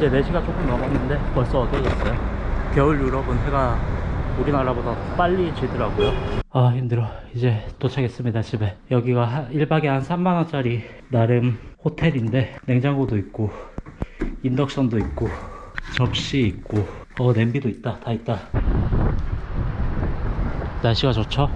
이제 4시가 조금 넘었는데 벌써 어디에 있어요. 겨울 유럽은 해가 우리나라보다 빨리 지더라고요. 아 힘들어. 이제 도착했습니다. 집에. 여기가 1박에 한 3만원짜리 나름 호텔인데 냉장고도 있고 인덕션도 있고 접시 있고 냄비도 있다. 다 있다. 날씨가 좋죠?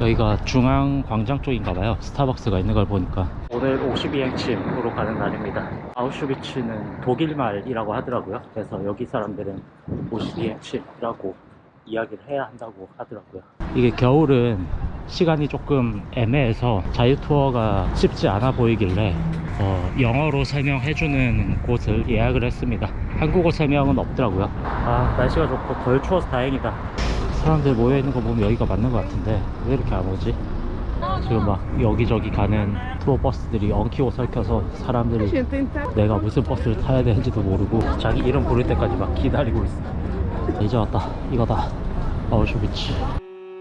여기가 중앙광장 쪽인가봐요. 스타벅스가 있는 걸 보니까. 오늘 52행침으로 가는 날입니다. 아우슈비츠는 독일말이라고 하더라고요. 그래서 여기 사람들은 52행침이라고 이야기를 해야 한다고 하더라고요. 이게 겨울은 시간이 조금 애매해서 자유투어가 쉽지 않아 보이길래 영어로 설명해주는 곳을 예약을 했습니다. 한국어 설명은 없더라고요. 아 날씨가 좋고 덜 추워서 다행이다. 사람들 모여있는 거 보면 여기가 맞는 것 같은데 왜 이렇게 안 오지? 지금 막 여기저기 가는 투어 버스들이 엉키고 설켜서 사람들이 내가 무슨 버스를 타야 되는지도 모르고 자기 이름 부를 때까지 막 기다리고 있어. 이제 왔다. 이거다. 아우슈비츠.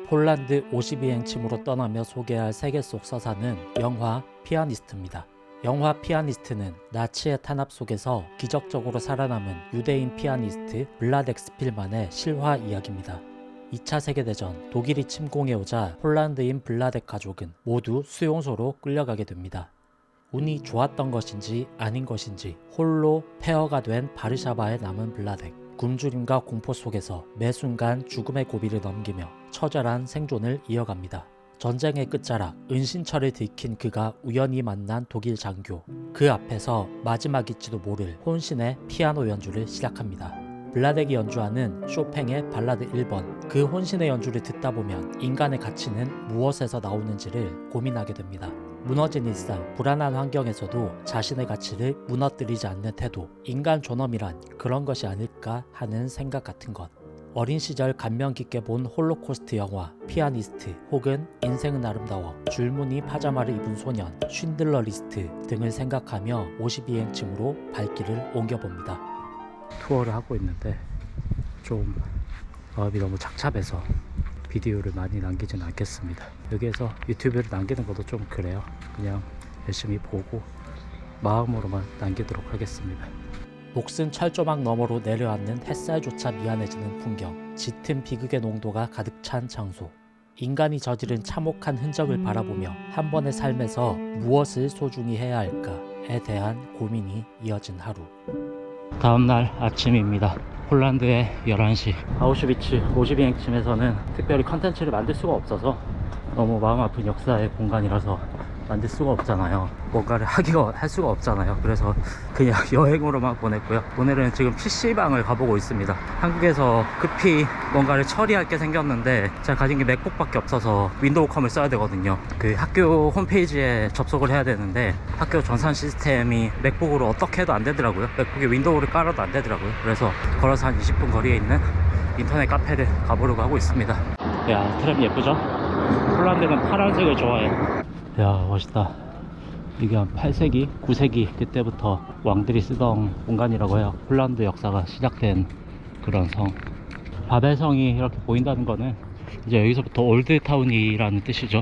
폴란드 52행침으로 떠나며 소개할 세계 속 서사는 영화 피아니스트입니다. 영화 피아니스트는 나치의 탄압 속에서 기적적으로 살아남은 유대인 피아니스트 블라덱 스필만의 실화 이야기입니다. 2차 세계대전 독일이 침공해오자 폴란드인 블라덱 가족은 모두 수용소로 끌려가게 됩니다. 운이 좋았던 것인지 아닌 것인지 홀로 폐허가 된 바르샤바에 남은 블라덱. 굶주림과 공포 속에서 매 순간 죽음의 고비를 넘기며 처절한 생존을 이어갑니다. 전쟁의 끝자락 은신처를 들킨 그가 우연히 만난 독일 장교. 그 앞에서 마지막일지도 모를 혼신의 피아노 연주를 시작합니다. 블라덱이 연주하는 쇼팽의 발라드 1번. 그 혼신의 연주를 듣다 보면 인간의 가치는 무엇에서 나오는지를 고민하게 됩니다. 무너진 일상, 불안한 환경에서도 자신의 가치를 무너뜨리지 않는 태도. 인간 존엄이란 그런 것이 아닐까 하는 생각 같은 것. 어린 시절 감명 깊게 본 홀로코스트 영화 피아니스트 혹은 인생은 아름다워, 줄무늬 파자마를 입은 소년, 쉰들러 리스트 등을 생각하며 52행침으로 발길을 옮겨봅니다. 투어를 하고 있는데 좀 마음이 너무 착잡해서 비디오를 많이 남기진 않겠습니다. 여기에서 유튜브를 남기는 것도 좀 그래요. 그냥 열심히 보고 마음으로만 남기도록 하겠습니다. 녹슨 철조망 너머로 내려앉는 햇살조차 미안해지는 풍경, 짙은 비극의 농도가 가득 찬 장소. 인간이 저지른 참혹한 흔적을 바라보며 한 번의 삶에서 무엇을 소중히 해야 할까에 대한 고민이 이어진 하루. 다음날 아침입니다. 폴란드의 11시. 아우슈비츠 52행침에서는 특별히 컨텐츠를 만들 수가 없어서 너무 마음 아픈 역사의 공간이라서 만들 수가 없잖아요. 뭔가를 할 수가 없잖아요. 그래서 그냥 여행으로만 보냈고요. 오늘은 지금 PC방을 가보고 있습니다. 한국에서 급히 뭔가를 처리할 게 생겼는데 제가 가진 게 맥북밖에 없어서 윈도우컴을 써야 되거든요. 그 학교 홈페이지에 접속을 해야 되는데 학교 전산 시스템이 맥북으로 어떻게 해도 안 되더라고요. 맥북에 윈도우를 깔아도 안 되더라고요. 그래서 걸어서 한 20분 거리에 있는 인터넷 카페를 가보려고 하고 있습니다. 야, 트램 예쁘죠? 폴란드는 파란색을 좋아해. 야, 멋있다. 이게 한 8세기, 9세기 그때부터 왕들이 쓰던 공간이라고 해요. 폴란드 역사가 시작된 그런 성. 바벨성이 이렇게 보인다는 거는 이제 여기서부터 올드타운이라는 뜻이죠.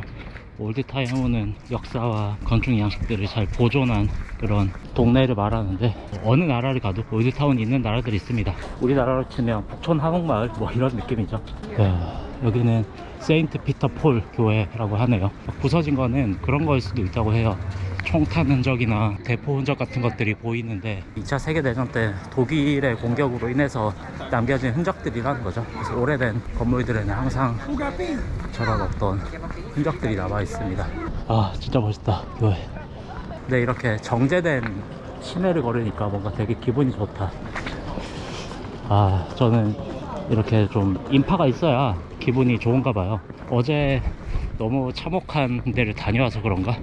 올드타운은 역사와 건축 양식들을 잘 보존한 그런 동네를 말하는데 어느 나라를 가도 올드타운이 있는 나라들이 있습니다. 우리나라로 치면 북촌 한옥마을 뭐 이런 느낌이죠. 야, 여기는 세인트 피터 폴 교회라고 하네요. 부서진 거는 그런 거일 수도 있다고 해요. 총탄 흔적이나 대포 흔적 같은 것들이 보이는데 2차 세계대전 때 독일의 공격으로 인해서 남겨진 흔적들이라는 거죠. 그래서 오래된 건물들에는 항상 저런 어떤 흔적들이 남아 있습니다. 아, 진짜 멋있다, 교회. 근데 이렇게 정제된 시내를 걸으니까 뭔가 되게 기분이 좋다. 아, 저는 이렇게 좀 인파가 있어야 기분이 좋은가 봐요. 어제 너무 참혹한 데를 다녀와서 그런가?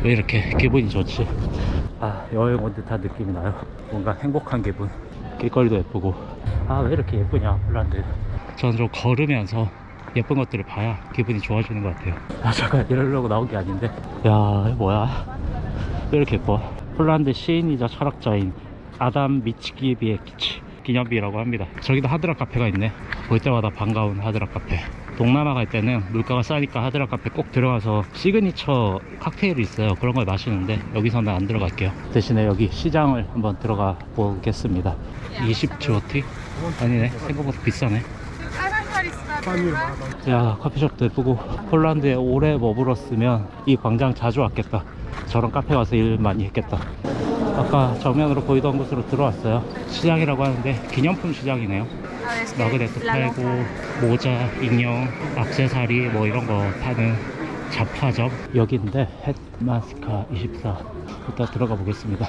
왜 이렇게 기분이 좋지? 아, 여행 온 듯한 느낌이 나요. 뭔가 행복한 기분. 길거리도 예쁘고. 아, 왜 이렇게 예쁘냐, 폴란드. 저는 좀 걸으면서 예쁜 것들을 봐야 기분이 좋아지는 것 같아요. 아, 잠깐 이러려고 나온 게 아닌데. 야, 이거 뭐야? 왜 이렇게 예뻐? 폴란드 시인이자 철학자인 아담 미츠키비에키치. 기념비라고 합니다. 저기도 하드락 카페가 있네. 볼 때마다 반가운 하드락 카페. 동남아 갈 때는 물가가 싸니까 하드락 카페 꼭 들어가서 시그니처 칵테일이 있어요. 그런 걸 마시는데 여기서는 안 들어갈게요. 대신에 여기 시장을 한번 들어가 보겠습니다. 20GOT? 아니네, 생각보다 비싸네. 야, 커피숍도 예쁘고. 폴란드에 오래 머물렀으면 이 광장 자주 왔겠다. 저런 카페 가서 일 많이 했겠다. 아까 정면으로 보이던 곳으로 들어왔어요. 시장이라고 하는데 기념품 시장이네요. 마그네트 팔고 모자, 인형, 액세서리 뭐 이런 거 파는 잡화점 여기인데 햇마스카 24. 일단 들어가 보겠습니다.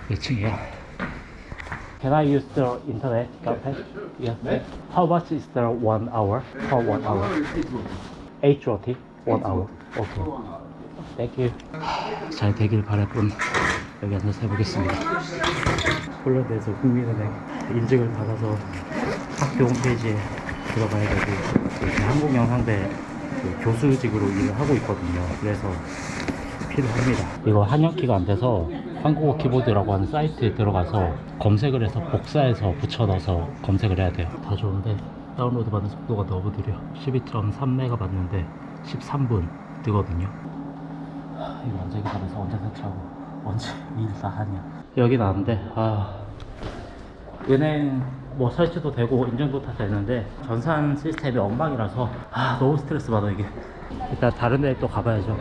몇 층이야? Can I use the internet cafe? Yes. How much is the 1 hour? For 1 hour? 8GOT? 1 hour. Okay. Thank you. 잘 되길 바랄 뿐 여기 앉아서 해보겠습니다. 폴란드에서 국민은행 인증을 받아서 학교 홈페이지에 들어가야 되고 한국영상대 교수직으로 일을 하고 있거든요. 그래서 필요합니다. 이거 한영키가 안 돼서 한국어 키보드라고 하는 사이트에 들어가서 검색을 해서 복사해서 붙여 넣어서 검색을 해야 돼요. 다 좋은데 다운로드 받는 속도가 너무 느려. 12.3메가 받는데 13분 뜨거든요. 이거 언제 기다려서 언제 설치하고 언제 일 다 하냐. 여기 나왔는데 은행 뭐 설치도 되고 인증도 다 되는데 전산 시스템이 엉망이라서 너무 스트레스 받아 이게. 일단 다른 데 또 가봐야죠.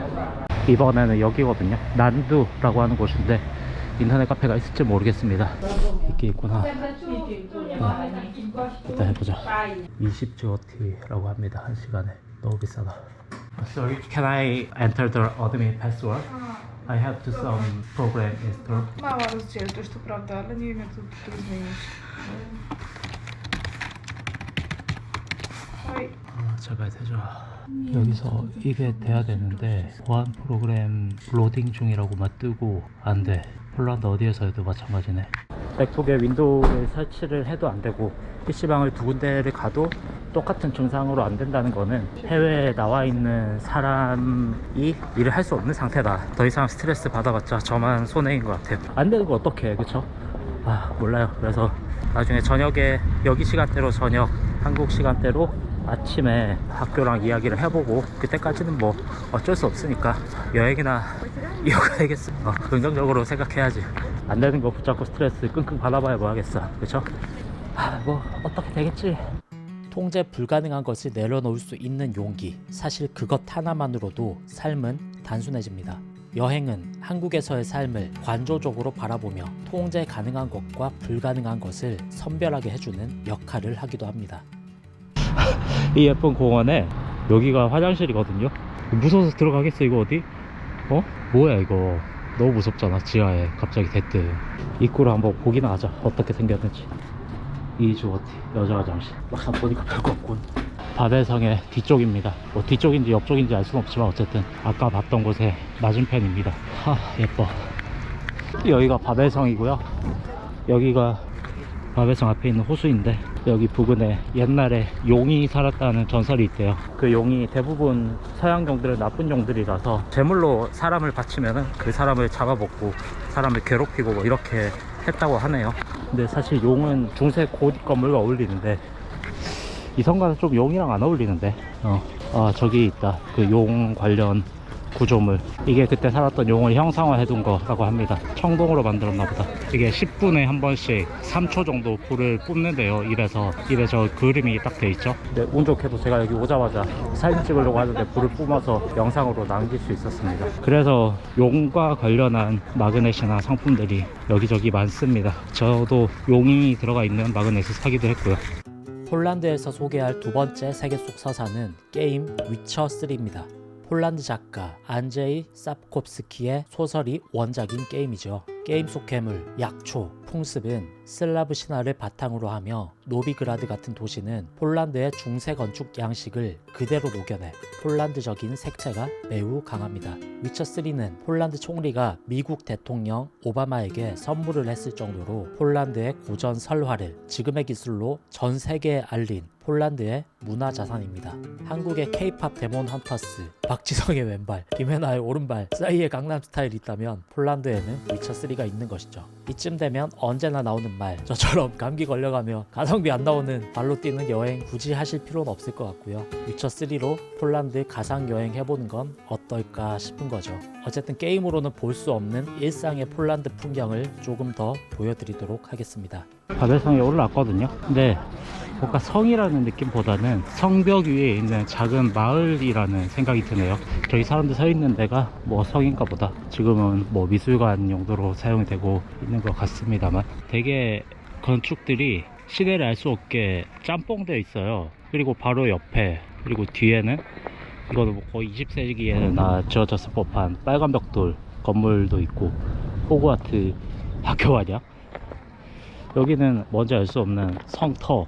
이번에는 여기거든요. 난두라고 하는 곳인데 인터넷 카페가 있을지 모르겠습니다. 있긴 있구나. 일단 해보자. 20GOT라고 합니다. 1시간에. 너무 비싸다. Sorry, can I enter the admin password? I have to some program install. Мало раздель, то что правда, ale nie wiem jak to zmienić. Oj. 제발 되죠. 여기서 이게 돼야 되는데 보안 프로그램 로딩 중이라고만 뜨고 안 돼. 폴란드 어디에서 해도 마찬가지네. 맥북에 윈도우를 설치를 해도 안 되고 PC방을 두 군데를 가도 똑같은 증상으로 안 된다는 거는 해외에 나와 있는 사람이 일을 할 수 없는 상태다. 더 이상 스트레스 받아봤자 저만 손해인 것 같아요. 안 되는 거 어떡해, 그쵸? 몰라요. 그래서 나중에 저녁에 여기 시간대로 저녁, 한국 시간대로 아침에 학교랑 이야기를 해보고 그때까지는 뭐 어쩔 수 없으니까 여행이나 이어가야겠어. 긍정적으로 생각해야지. 안 되는 거 붙잡고 스트레스 끙끙 받아봐야 뭐 하겠어, 그쵸? 뭐 어떻게 되겠지. 통제 불가능한 것을 내려놓을 수 있는 용기, 사실 그것 하나만으로도 삶은 단순해집니다. 여행은 한국에서의 삶을 관조적으로 바라보며 통제 가능한 것과 불가능한 것을 선별하게 해주는 역할을 하기도 합니다. 이 예쁜 공원에 여기가 화장실이거든요. 무서워서 들어가겠어. 이거 어디? 뭐야 이거. 너무 무섭잖아. 지하에 갑자기 대뜸. 입구를 한번 보기나 하자. 어떻게 생겼는지. 이주어티 여자 화장실. 막상 보니까 별거 없군. 바벨성의 뒤쪽입니다. 뭐 뒤쪽인지 옆쪽인지 알 수는 없지만 어쨌든 아까 봤던 곳의 맞은편입니다. 예뻐. 여기가 바벨성이고요. 여기가 바벨성 앞에 있는 호수인데 여기 부근에 옛날에 용이 살았다는 전설이 있대요. 그 용이 대부분 서양 종들은 나쁜 종들이라서 제물로 사람을 바치면은 그 사람을 잡아먹고 사람을 괴롭히고 뭐 이렇게 했다고 하네요. 근데 사실 용은 중세 고딕 건물과 어울리는데 이 성가는 좀 용이랑 안 어울리는데. 저기 있다. 그 용 관련 구조물. 이게 그때 살았던 용을 형상화해 둔 거라고 합니다. 청동으로 만들었나 보다. 이게 10분에 한 번씩 3초 정도 불을 뿜는데요. 입에서. 입에 저 그림이 딱 돼 있죠. 근데 운 좋게도 제가 여기 오자마자 사진 찍으려고 하는데 불을 뿜어서 영상으로 남길 수 있었습니다. 그래서 용과 관련한 마그넷이나 상품들이 여기저기 많습니다. 저도 용이 들어가 있는 마그넷을 사기도 했고요. 폴란드에서 소개할 두 번째 세계 속 서사는 게임 위쳐3입니다. 폴란드 작가 안제이 사프콥스키의 소설이 원작인 게임이죠. 게임 속 괴물, 약초, 풍습은 슬라브 신화를 바탕으로 하며 노비그라드 같은 도시는 폴란드의 중세 건축 양식을 그대로 녹여내 폴란드적인 색채가 매우 강합니다. 위쳐3는 폴란드 총리가 미국 대통령 오바마에게 선물을 했을 정도로 폴란드의 고전 설화를 지금의 기술로 전 세계에 알린 폴란드의 문화자산입니다. 한국의 K-팝 데몬 헌터스, 박지성의 왼발, 김연아의 오른발 사이에 강남스타일이 있다면 폴란드에는 위쳐3 자리가 있는 것이죠. 이쯤 되면 언제나 나오는 말, 저처럼 감기 걸려가며 가성비 안 나오는 발로 뛰는 여행 굳이 하실 필요는 없을 것 같고요. 위쳐3로 폴란드 가상 여행 해보는 건 어떨까 싶은 거죠. 어쨌든 게임으로는 볼 수 없는 일상의 폴란드 풍경을 조금 더 보여드리도록 하겠습니다. 바벨성에 올라왔거든요. 근데 뭔가 성이라는 느낌보다는 성벽 위에 있는 작은 마을이라는 생각이 드네요. 저희 사람들 서 있는 데가 뭐 성인가 보다. 지금은 뭐 미술관 용도로 사용이 되고 있는 것 같습니다만, 되게 건축들이 시대를 알 수 없게 짬뽕되어 있어요. 그리고 바로 옆에, 그리고 뒤에는 이거는 뭐 거의 20세기에나 지어졌을 법한 빨간 벽돌 건물도 있고, 호그와트 학교 아니야? 여기는 뭔지 알 수 없는 성터.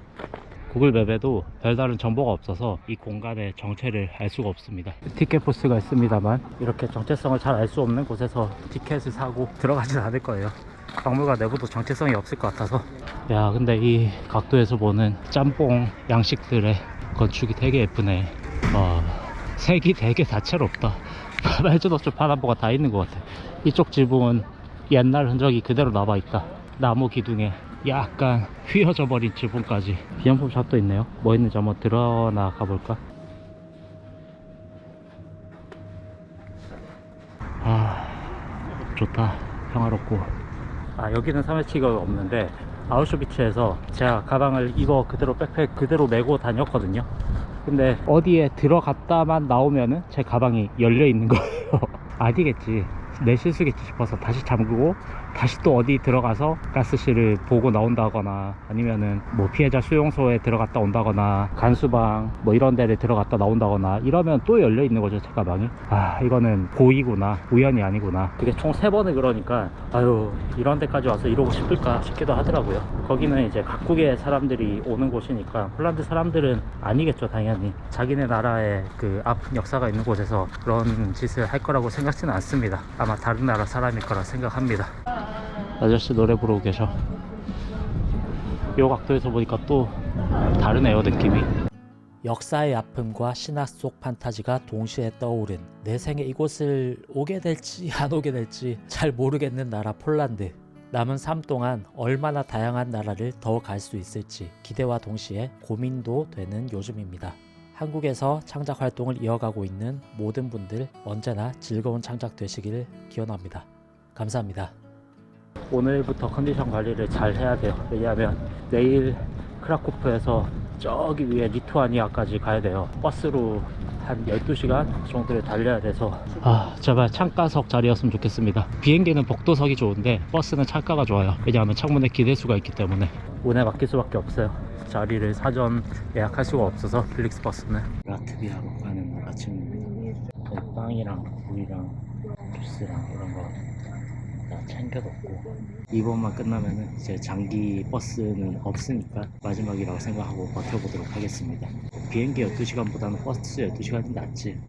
구글맵에도 별다른 정보가 없어서 이 공간의 정체를 알 수가 없습니다. 티켓 포스가 있습니다만, 이렇게 정체성을 잘 알 수 없는 곳에서 티켓을 사고 들어가진 않을 거예요. 박물관 내부도 정체성이 없을 것 같아서. 야, 근데 이 각도에서 보는 짬뽕 양식들의 건축이 되게 예쁘네. 색이 되게 다채롭다. 말도 없이 파란보가 다 있는 것 같아. 이쪽 지붕은 옛날 흔적이 그대로 남아있다. 나무 기둥에 약간 휘어져 버린 지붕까지. 기념품 샵도 있네요. 뭐 있는지 한번 들어나 가볼까? 좋다. 평화롭고. 여기는 3회치가 없는데, 아우슈비츠에서 제가 가방을 이거 그대로 백팩 그대로 메고 다녔거든요. 근데 어디에 들어갔다만 나오면은 제 가방이 열려 있는 거예요. 아니겠지, 내 실수겠지 싶어서 다시 잠그고 다시 또 어디 들어가서 가스실을 보고 나온다거나, 아니면은 뭐 피해자 수용소에 들어갔다 온다거나, 간수방 뭐 이런 데를 들어갔다 나온다거나 이러면 또 열려 있는 거죠, 제 가방이. 이거는 고의구나, 우연이 아니구나. 그게 총 3번을 그러니까 이런 데까지 와서 이러고 싶을까 싶기도 하더라고요. 거기는 이제 각국의 사람들이 오는 곳이니까 폴란드 사람들은 아니겠죠, 당연히. 자기네 나라의 그 아픈 역사가 있는 곳에서 그런 짓을 할 거라고 생각지는 않습니다. 아마 다른 나라 사람일 거라 생각합니다. 아저씨 노래 부르고 계셔. 이 각도에서 보니까 또 다르네요, 느낌이. 역사의 아픔과 신화 속 판타지가 동시에 떠오른 내 생에 이곳을 오게 될지 안 오게 될지 잘 모르겠는 나라 폴란드. 남은 삶 동안 얼마나 다양한 나라를 더 갈 수 있을지 기대와 동시에 고민도 되는 요즘입니다. 한국에서 창작 활동을 이어가고 있는 모든 분들 언제나 즐거운 창작 되시길 기원합니다. 감사합니다. 오늘부터 컨디션 관리를 잘 해야 돼요. 왜냐하면 내일 크라쿠프에서 저기 위에 리투아니아까지 가야 돼요. 버스로 한 12시간 정도를 달려야 돼서 제발 창가석 자리였으면 좋겠습니다. 비행기는 복도석이 좋은데 버스는 창가가 좋아요. 왜냐하면 창문에 기대수가 있기 때문에. 운에 맡길 수밖에 없어요. 자리를 사전 예약할 수가 없어서 필릭스 버스는. 라트비아로 가는 아침입니다. 빵이랑 물이랑 주스랑 이런 거 다 챙겨뒀고, 이번만 끝나면은 이제 장기 버스는 없으니까 마지막이라고 생각하고 버텨보도록 하겠습니다. 비행기 12시간보다는 버스 12시간이 낫지.